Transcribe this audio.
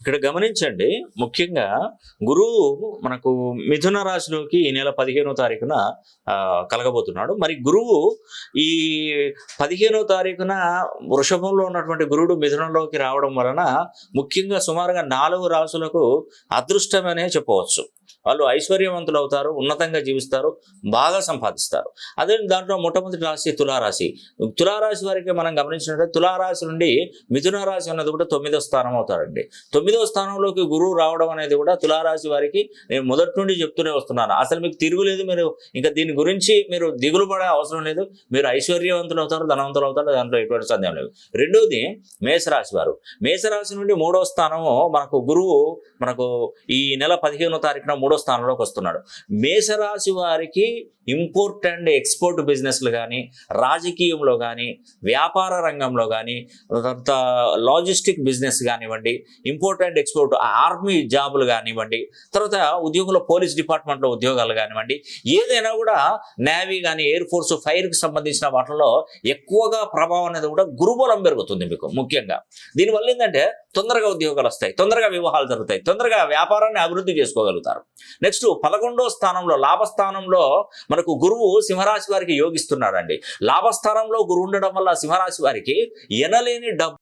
ఇక్కడ గమనించండి, ముఖ్యంగా గురువు మనకు మిథున రాశిలోకి ఈ నెల 15వ తారీఖున కలగబోతున్నాడు. మరి గురువు ఈ 15వ తారీఖున వృషభంలో ఉన్నటువంటి గురుడు మిథునంలోకి రావడం వలన ముఖ్యంగా సుమారుగా 4 రాశులకు అదృష్టమనే చెప్పవచ్చు. వాళ్ళు ఐశ్వర్యవంతులు అవుతారు, ఉన్నతంగా జీవిస్తారు, బాగా సంపాదిస్తారు. అదే దాంట్లో మొట్టమొదటి రాశి తులారాశి. తులారాశి వారికి మనం గమనించినట్లయితే తులారాశి నుండి మిథున రాశి అన్నది కూడా 9వ స్థానం అవుతారండి. 9వ స్థానంలోకి గురువు రావడం అనేది కూడా తులారాశి వారికి నేను మొదటి నుండి చెప్తూనే వస్తున్నాను. అసలు మీకు తిరుగులేదు, మీరు ఇంకా దీని గురించి మీరు దిగులు పడే అవసరం లేదు. మీరు ఐశ్వర్యవంతులు అవుతారు, ధనవంతులు అవుతారు, దాంట్లో ఎటువంటి సందేహం లేదు. రెండోది మేషరాశి వారు. మేషరాశి నుండి 3వ స్థానము మనకు గురువు మనకు ఈ నెల 15వ తారీఖున 3వ స్థానంలోకి వస్తున్నాడు. మేషరాశి వారికి ఇంపోర్ట్ అండ్ ఎక్స్పోర్ట్ బిజినెస్లు కానీ, రాజకీయంలో కానీ, వ్యాపార రంగంలో కానీ, తర్వాత లాజిస్టిక్ బిజినెస్ కానివ్వండి, ఇంపోర్ట్ అండ్ ఎక్స్పోర్ట్, ఆర్మీ జాబులు కానివ్వండి, తర్వాత ఉద్యోగంలో పోలీస్ డిపార్ట్మెంట్లో ఉద్యోగాలు కానివ్వండి, ఏదైనా కూడా నేవీ కానీ, ఎయిర్ ఫోర్స్, ఫైర్కి సంబంధించిన వాటిలో ఎక్కువగా ప్రభావం అనేది కూడా గురుబలం పెరుగుతుంది మీకు ముఖ్యంగా. దీనివల్ల ఏంటంటే తొందరగా ఉద్యోగాలు వస్తాయి, తొందరగా వివాహాలు జరుగుతాయి, తొందరగా వ్యాపారాన్ని అభివృద్ధి చేసుకోగలుగుతారు. నెక్స్ట్ 11వ స్థానంలో లాభస్థానంలో మనకు గురువు సింహరాశి వారికి యోగిస్తున్నాడండి. లాభస్థానంలో గురువు ఉండడం వల్ల సింహరాశి వారికి ఎనలేని డబ్బు